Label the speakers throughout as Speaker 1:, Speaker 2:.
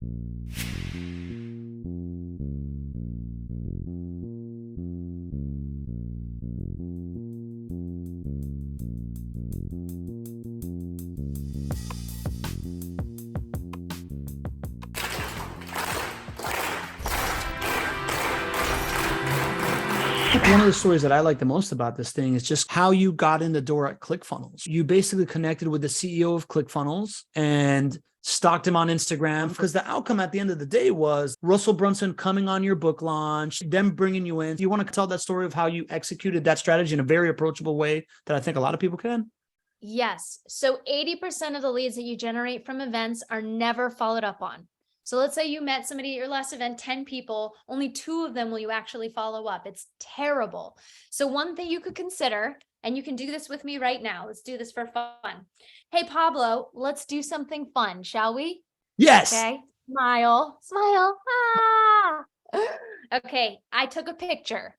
Speaker 1: One of the stories that I like the most about this thing is just how you got in the door at ClickFunnels. You basically connected with the CEO of ClickFunnels and stalked him on Instagram, because the outcome at the end of the day was Russell Brunson coming on your book launch, them bringing you in. You want to tell that story of how you executed that strategy in a very approachable way that I think a lot of people can?
Speaker 2: Yes. So 80% of the leads that you generate from events are never followed up on. So let's say you met somebody at your last event, 10 people, only 2 of them will you actually follow up. It's terrible. So one thing you could consider, and you can do this with me right now. Let's do this for fun. Hey, Pablo, let's do something fun, shall we?
Speaker 1: Yes.
Speaker 2: Okay. Smile, smile. Ah. Okay. I took a picture.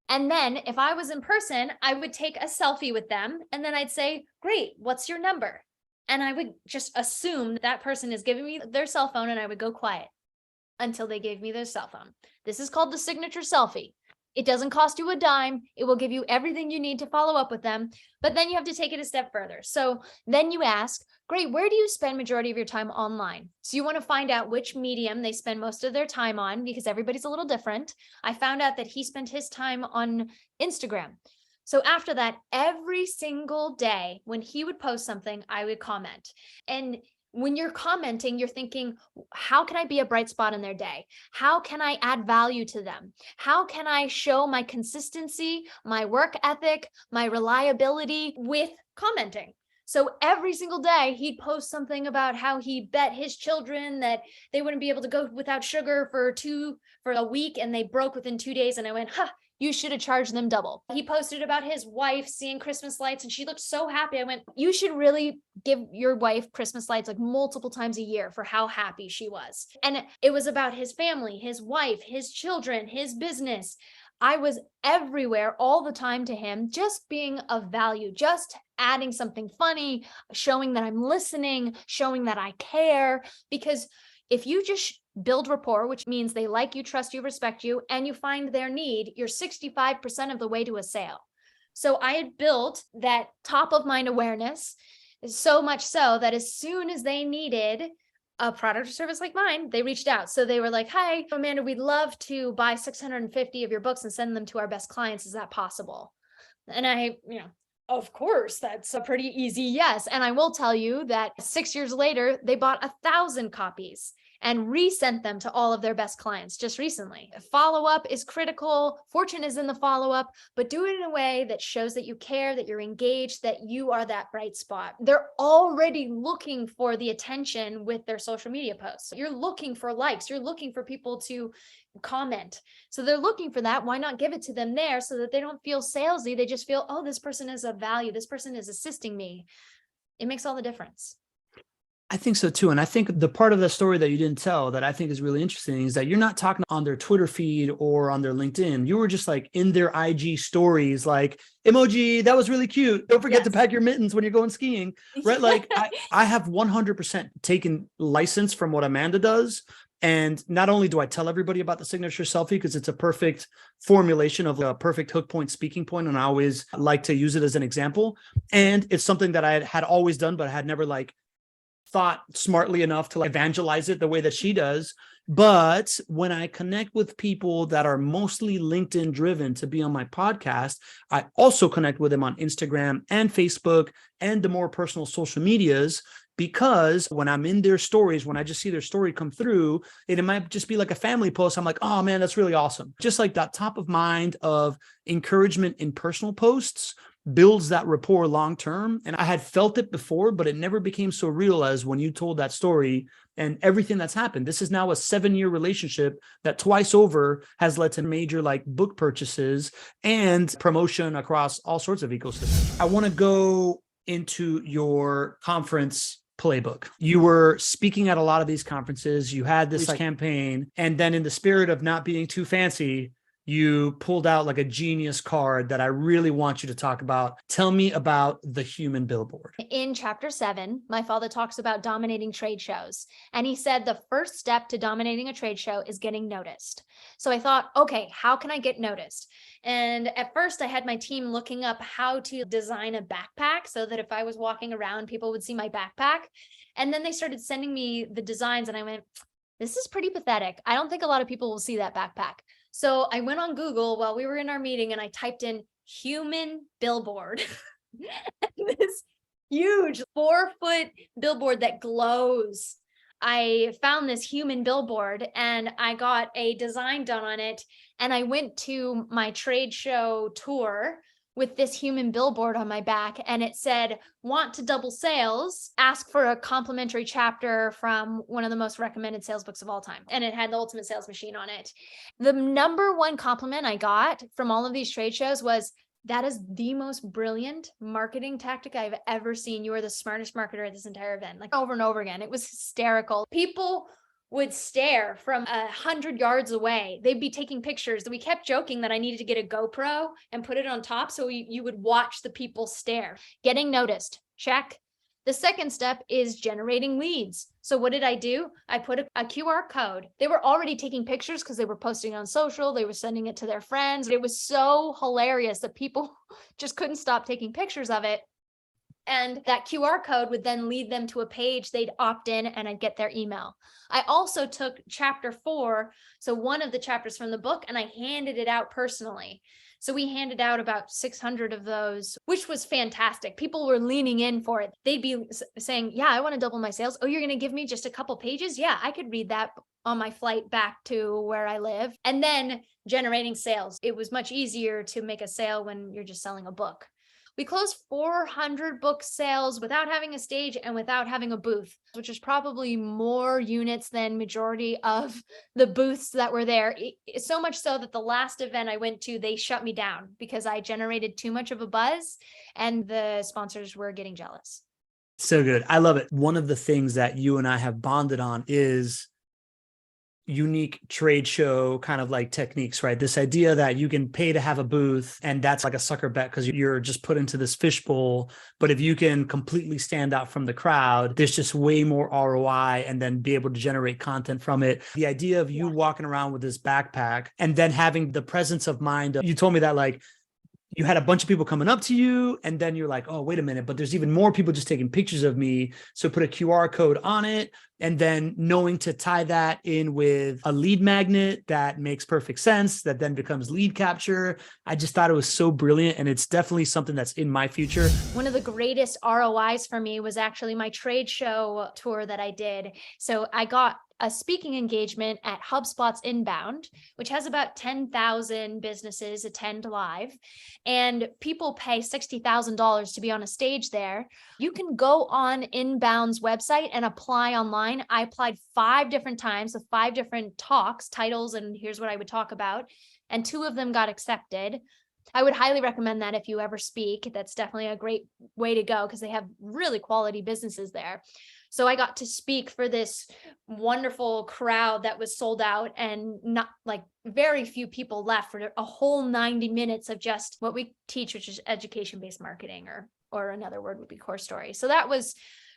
Speaker 2: And then if I was in person, I would take a selfie with them. And then I'd say, great, what's your number? And I would just assume that person is giving me their cell phone, and I would go quiet until they gave me their cell phone. This is called the signature selfie. It doesn't cost you a dime. It will give you everything you need to follow up with them. But then you have to take it a step further. So then you ask, great, where do you spend majority of your time online? So you want to find out which medium they spend most of their time on, because everybody's a little different. I found out that he spent his time on Instagram. So after that, every single day when he would post something, I would comment. And when you're commenting, you're thinking, how can I be a bright spot in their day? How can I add value to them? How can I show my consistency, my work ethic, my reliability with commenting? So every single day he'd post something about how he bet his children that they wouldn't be able to go without sugar for a week, and they broke within 2 days. And I went, you should have charged them double. He posted about his wife seeing Christmas lights, and she looked so happy. I went, you should really give your wife Christmas lights like multiple times a year for how happy she was. And it was about his family, his wife, his children, his business. I was everywhere all the time to him, just being of value, just adding something funny, showing that I'm listening, showing that I care. Because if you just build rapport, which means they like you, trust you, respect you, and you find their need, you're 65% of the way to a sale. So I had built that top of mind awareness, so much so that as soon as they needed a product or service like mine, they reached out. So they were like, hi, Amanda, we'd love to buy 650 of your books and send them to our best clients. Is that possible? And I, of course, that's a pretty easy yes. And I will tell you that 6 years later, they bought 1,000 copies and resent them to all of their best clients just recently. Follow-up is critical. Fortune is in the follow-up, but do it in a way that shows that you care, that you're engaged, that you are that bright spot. They're already looking for the attention with their social media posts. You're looking for likes. You're looking for people to comment. So they're looking for that. Why not give it to them there so that they don't feel salesy? They just feel, oh, this person is of value. This person is assisting me. It makes all the difference.
Speaker 1: I think so too. And I think the part of the story that you didn't tell that I think is really interesting is that you're not talking on their Twitter feed or on their LinkedIn. You were just like in their IG stories, like, emoji, that was really cute. Don't forget to pack your mittens when you're going skiing, right? Like I have 100% taken license from what Amanda does. And not only do I tell everybody about the signature selfie, because it's a perfect formulation of a perfect hook point, speaking point, and I always like to use it as an example. And it's something that I had always done, but I had never thought smartly enough to evangelize it the way that she does. But when I connect with people that are mostly LinkedIn driven to be on my podcast, I also connect with them on Instagram and Facebook and the more personal social medias, because when I'm in their stories, when I just see their story come through, it might just be like a family post. I'm like, oh man, that's really awesome. Just like that top of mind of encouragement in personal posts builds that rapport long-term. And I had felt it before, but it never became so real as when you told that story and everything that's happened. This is now a 7-year relationship that twice over has led to major book purchases and promotion across all sorts of ecosystems. I want to go into your conference playbook. You were speaking at a lot of these conferences. You had this campaign, and then in the spirit of not being too fancy, you pulled out like a genius card that I really want you to talk about. Tell me about the human billboard.
Speaker 2: In chapter 7, my father talks about dominating trade shows. And he said the first step to dominating a trade show is getting noticed. So I thought, okay, how can I get noticed? And at first I had my team looking up how to design a backpack so that if I was walking around, people would see my backpack. And then they started sending me the designs and I went, this is pretty pathetic. I don't think a lot of people will see that backpack. So I went on Google while we were in our meeting and I typed in human billboard. This huge 4-foot billboard that glows. I found this human billboard and I got a design done on it. And I went to my trade show tour with this human billboard on my back, and it said, want to double sales, ask for a complimentary chapter from one of the most recommended sales books of all time. And it had the Ultimate Sales Machine on it. The number one compliment I got from all of these trade shows was, that is the most brilliant marketing tactic I've ever seen. You are the smartest marketer at this entire event. Like over and over again. It was hysterical. People would stare from 100 yards away. They'd be taking pictures. We kept joking that I needed to get a GoPro and put it on top so you would watch the people stare. Getting noticed, check. The second step is generating leads. So what did I do? I put a QR code. They were already taking pictures because they were posting on social. They were sending it to their friends. It was so hilarious that people just couldn't stop taking pictures of it. And that QR code would then lead them to a page. They'd opt in and I'd get their email. I also took chapter 4, so one of the chapters from the book, and I handed it out personally. So we handed out about 600 of those, which was fantastic. People were leaning in for it. They'd be saying, yeah, I want to double my sales. Oh, you're going to give me just a couple pages? Yeah, I could read that on my flight back to where I live. And then generating sales. It was much easier to make a sale when you're just selling a book. We closed 400 book sales without having a stage and without having a booth, which is probably more units than majority of the booths that were there. So much so that the last event I went to, they shut me down because I generated too much of a buzz and the sponsors were getting jealous.
Speaker 1: So good. I love it. One of the things that you and I have bonded on is unique trade show kind of like techniques, right? This idea that you can pay to have a booth and that's like a sucker bet because you're just put into this fishbowl. But if you can completely stand out from the crowd, there's just way more ROI and then be able to generate content from it. The idea of you walking around with this backpack and then having the presence of mind. You told me that like you had a bunch of people coming up to you and then you're like, oh, wait a minute, but there's even more people just taking pictures of me. So put a QR code on it and then knowing to tie that in with a lead magnet that makes perfect sense, that then becomes lead capture. I just thought it was so brilliant. And it's definitely something that's in my future.
Speaker 2: One of the greatest ROIs for me was actually my trade show tour that I did. So I got a speaking engagement at HubSpot's Inbound, which has about 10,000 businesses attend live, and people pay $60,000 to be on a stage there. You can go on Inbound's website and apply online. I applied 5 different times with 5 different talks, titles, and here's what I would talk about, and 2 of them got accepted. I would highly recommend that if you ever speak. That's definitely a great way to go because they have really quality businesses there. So I got to speak for this wonderful crowd that was sold out and not like very few people left for a whole 90 minutes of just what we teach, which is education-based marketing, or another word would be core story. So that was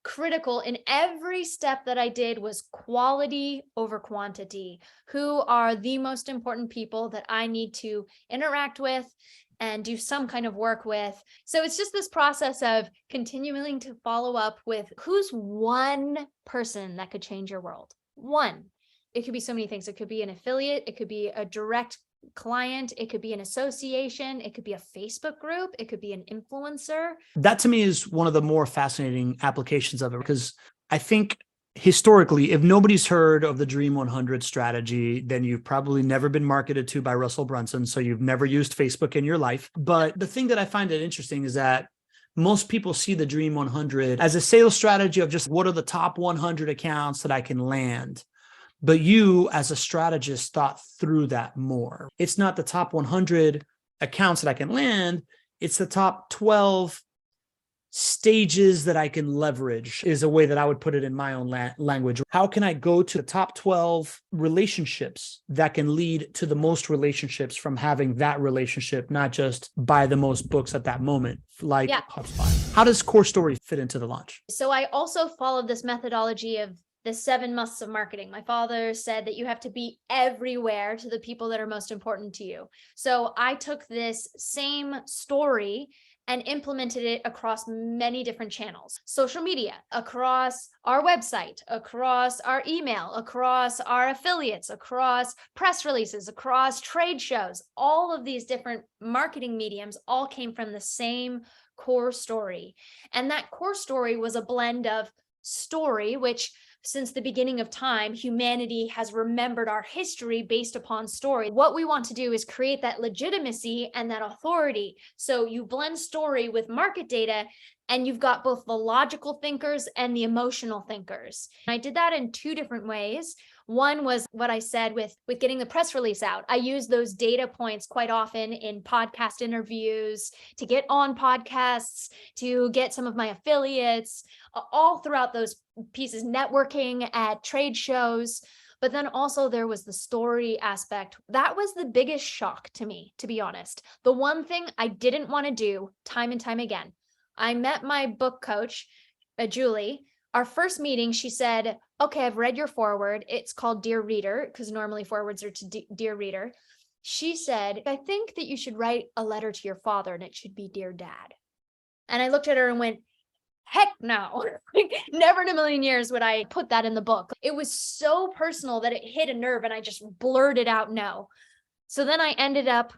Speaker 2: critical. In every step that I did was quality over quantity. Who are the most important people that I need to interact with and do some kind of work with? So it's just this process of continuing to follow up with who's one person that could change your world. One. It could be so many things. It could be an affiliate. It could be a direct client. It could be an association. It could be a Facebook group. It could be an influencer.
Speaker 1: That to me is one of the more fascinating applications of it, because I think historically, if nobody's heard of the Dream 100 strategy, then you've probably never been marketed to by Russell Brunson. So you've never used Facebook in your life. But the thing that I find it interesting is that most people see the Dream 100 as a sales strategy of just what are the top 100 accounts that I can land. But you as a strategist thought through that more. It's not the top 100 accounts that I can land. It's the top 12 stages that I can leverage is a way that I would put it in my own language. How can I go to the top 12 relationships that can lead to the most relationships from having that relationship, not just buy the most books at that moment, like HubSpot? How does Core Story fit into the launch?
Speaker 2: So I also followed this methodology of the 7 musts of marketing. My father said that you have to be everywhere to the people that are most important to you. So I took this same story and implemented it across many different channels. Social media, across our website, across our email, across our affiliates, across press releases, across trade shows. All of these different marketing mediums all came from the same core story. And that core story was a blend of story, which since the beginning of time, humanity has remembered our history based upon story. What we want to do is create that legitimacy and that authority. So you blend story with market data, and you've got both the logical thinkers and the emotional thinkers. And I did that in 2 different ways. One was what I said with getting the press release out. I use those data points quite often in podcast interviews, to get on podcasts, to get some of my affiliates, all throughout those pieces, networking at trade shows. But then also there was the story aspect. That was the biggest shock to me, to be honest. The one thing I didn't want to do time and time again. I met my book coach, Julie. Our first meeting, she said, okay, I've read your foreword. It's called Dear Reader, because normally forewords are to Dear Reader. She said, I think that you should write a letter to your father and it should be Dear Dad. And I looked at her and went, heck no. Never in a million years would I put that in the book. It was so personal that it hit a nerve and I just blurted out no. So then I ended up,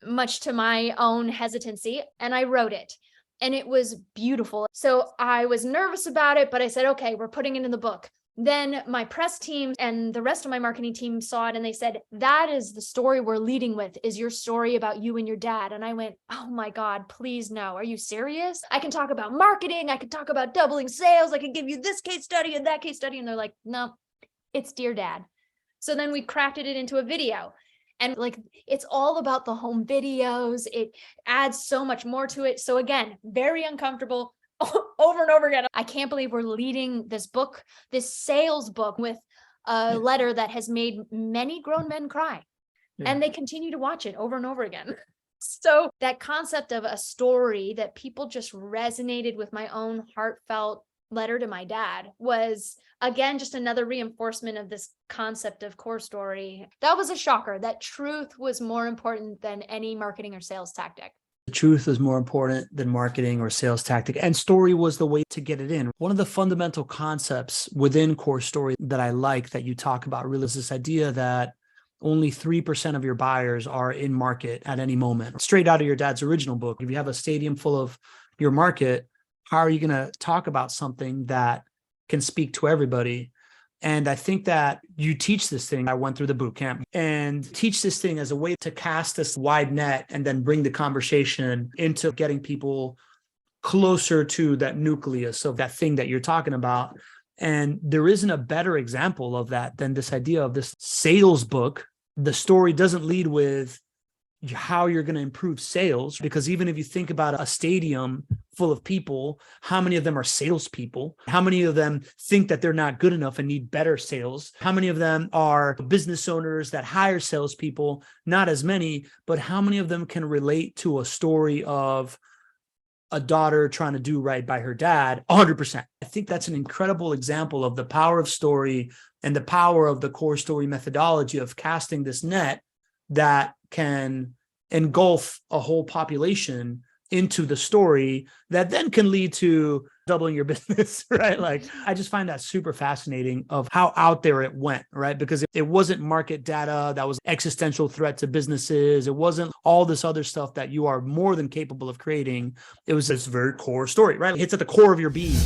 Speaker 2: much to my own hesitancy, and I wrote it. And it was beautiful. So I was nervous about it, but I said, okay, we're putting it in the book. Then my press team and the rest of my marketing team saw it and they said, that is the story we're leading with, is your story about you and your dad. And I went, oh my God, please no. Are you serious? I can talk about marketing. I can talk about doubling sales. I can give you this case study and that case study. And they're like, no, it's Dear Dad. So then we crafted it into a video. And like, it's all about the home videos. It adds so much more to it. So again, very uncomfortable over and over again. I can't believe we're leading this book, this sales book, with a letter that has made many grown men cry. Yeah. And they continue to watch it over and over again. So that concept of a story that people just resonated with, my own heartfelt letter to my dad, was again just another reinforcement of this concept of core story. That was a shocker. That truth was more important than any marketing or sales tactic.
Speaker 1: The truth is more important than marketing or sales tactic, and story was the way to get it in. One of the fundamental concepts within Core Story that I like that you talk about really is this idea that only 3% of your buyers are in market at any moment. Straight out of your dad's original book, if you have a stadium full of your market, how are you going to talk about something that can speak to everybody? And I think that you teach this thing. I went through the boot camp and teach this thing as a way to cast this wide net and then bring the conversation into getting people closer to that nucleus of that thing that you're talking about. And there isn't a better example of that than this idea of this sales book. The story doesn't lead with how you're going to improve sales, because even if you think about a stadium full of people, how many of them are salespeople? How many of them think that they're not good enough and need better sales? How many of them are business owners that hire salespeople? Not as many, but how many of them can relate to a story of a daughter trying to do right by her dad? 100%. I think that's an incredible example of the power of story and the power of the Core Story methodology of casting this net that can engulf a whole population into the story that then can lead to doubling your business, right? Like, I just find that super fascinating of how out there it went, right? Because it wasn't market data that was existential threat to businesses. It wasn't all this other stuff that you are more than capable of creating. It was this very core story, right? It's at the core of your being.